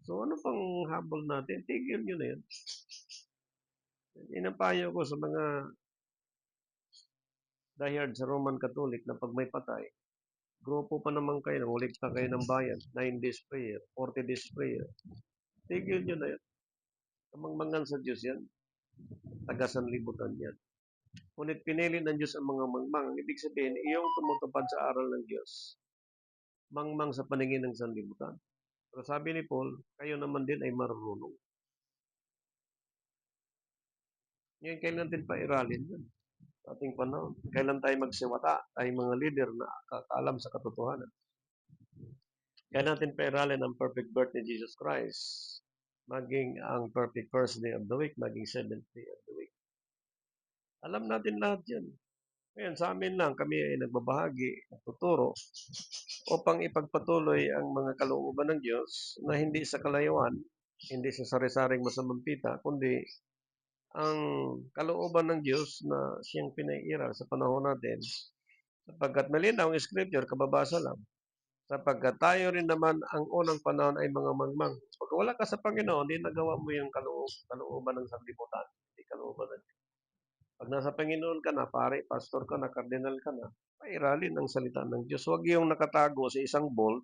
Speaker 1: So ano pang habol natin? Tigil nyo na yan. Inapayo ko sa mga diehard sa Roman Catholic na pag may patay, grupo pa naman kayo, nangulikta kayo ng bayan, 9 days prayer, 40 days prayer. Tigil nyo na yan. Kamangmangan sa Diyos yan. Taga-sanlibutan yan. Ngunit pinili ng Diyos ang mga mangmang. Ibig sabihin, iyong tumutupad sa aral ng Diyos. Mangmang sa paningin ng sanlibutan. Pero sabi ni Paul, kayo naman din ay marunong. Ngayon, kailan din pa iralin yan? Ating panahon. Kailan tayo magsiwata? Tayo mga leader na kakaalam sa katotohanan. Kailan natin pairalin ang perfect birth ni Jesus Christ? Maging ang perfect first day of the week, maging seventh day of the week. Alam natin lahat yan. Ngayon, sa amin lang, kami ay nagbabahagi, nagtuturo, upang ipagpatuloy ang mga kalooban ng Diyos na hindi sa kalayuan, hindi sa sari-saring masamang pita, kundi ang kalooban ng Diyos na siyang pinairal sa panahon natin. Sapagkat malinaw ang scripture, kababasa lang. Sapagkat tayo rin naman ang unang panahon ay mga mangmang. Pag wala ka sa Panginoon, hindi nagawa mo yung kalooban ng sanlibutan. Hindi kalooban ng Diyos. Pag nasa Panginoon ka na, pare, pastor ka na, kardinal ka na, pairalin ang salita ng Diyos. Huwag yung nakatago sa isang bolt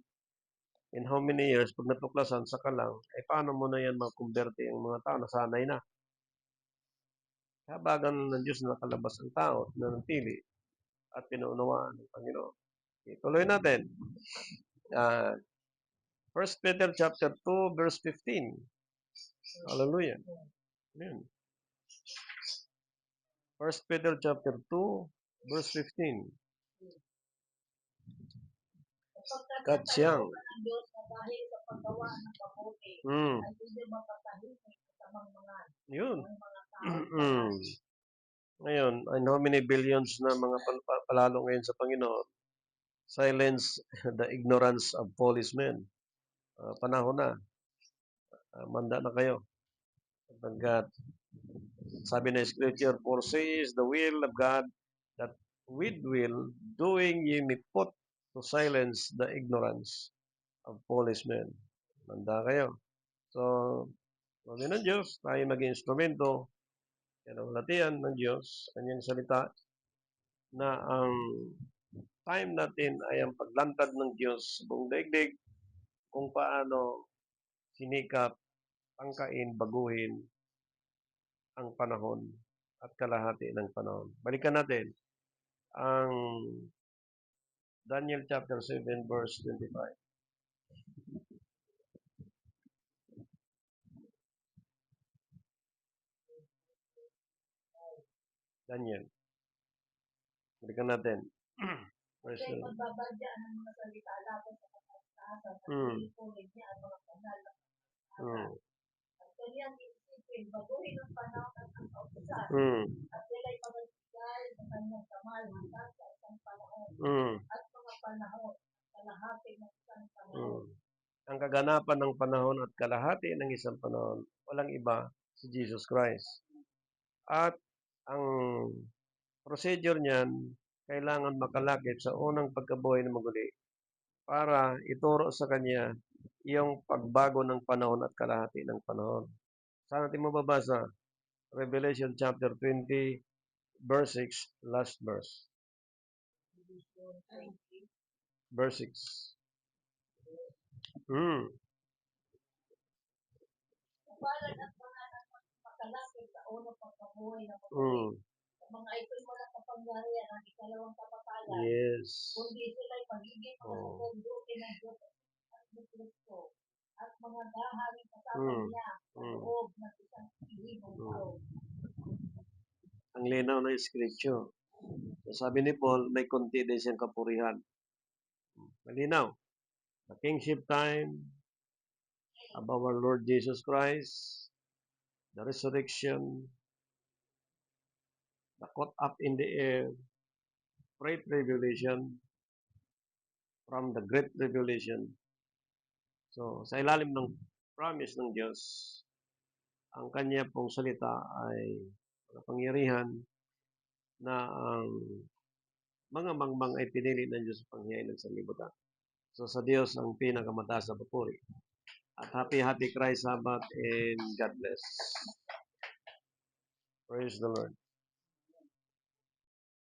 Speaker 1: in how many years, pag natuklasan sa kalang, ay paano mo na yan makumberte ang mga tao, nasanay na. Habagan ng Diyos na nakalabas ang tao na nanatili at pinuunawaan ng Panginoon. Ituloy natin. 1 Peter chapter 2, verse 15. Hallelujah. Amen. 1 Peter chapter 2, verse 15. Katsiyang.
Speaker 2: Ang Diyos na dahil sa paggawa ng mabuti, ay hindi mapatahimik sa mga
Speaker 1: Yun.
Speaker 2: mga tao.
Speaker 1: Ngayon, and how many billions na mga palalo ngayon sa Panginoon? Silence the ignorance of foolish men. Panahon na. Manda na kayo. Sapagkat sabi na Scripture, for says the will of God that with will doing ye may put to silence the ignorance of foolish men. Manda kayo. So, sabi ng Diyos, tayo maging instrumento, yan ang latihan ng Diyos, kanyang salita, na ang time natin ay ang paglantad ng Diyos sa buong daigdig, kung paano sinikap, pangkain, baguhin ang panahon at kalahati ng panahon. Balikan natin ang Daniel chapter 7 verse 25. Daniel. Balikan natin. Verse
Speaker 2: Kasi magbabadya ng mga salita laban sa kataasan at ulit niya ang mga kanal ng at kanyang isipin, baguhin ang panahon at ang kautusan at sila'y magbigay sa kanyang kamay hanggang sa isang panahon at mga panahon kalahati ng isang panahon.
Speaker 1: Ang kaganapan ng panahon at kalahati ng isang panahon, walang iba si Jesus Christ. At ang procedure niyan, kailangan makalakip sa unang pagkabuhay ng maguli para ituro sa kanya yung pagbago ng panahon at kalahati ng panahon. Saan natin mababasa? Revelation chapter 20, verse 6, last verse. Verse 6.
Speaker 2: Kapalan at mga makalapit sa unang pagkabuhay ng maguli. Mga ito'y mga kapangyarihan ng ikalawang kapatayan.
Speaker 1: Yes.
Speaker 2: Kundi sila'y magiging mga buti ng Diyos at ng Kristo at mga dahaling kasama niya sa loob ng isang libong taon.
Speaker 1: Ang linaw ng scripture. So, sabi ni Paul, may konti din siyang kapurihan. Malinaw. The kingship time of our Lord Jesus Christ, the resurrection, the caught up in the air, great tribulation, from the great tribulation. So, sa ilalim ng promise ng Diyos, ang kanya pong salita ay makapangyarihan na ang mga mangmang ay pinili ng Diyos sa panghiyain ng sanlibutan. So sa Diyos ang pinakamataas na papuri. At happy Christ Sabbath and God bless. Praise the Lord.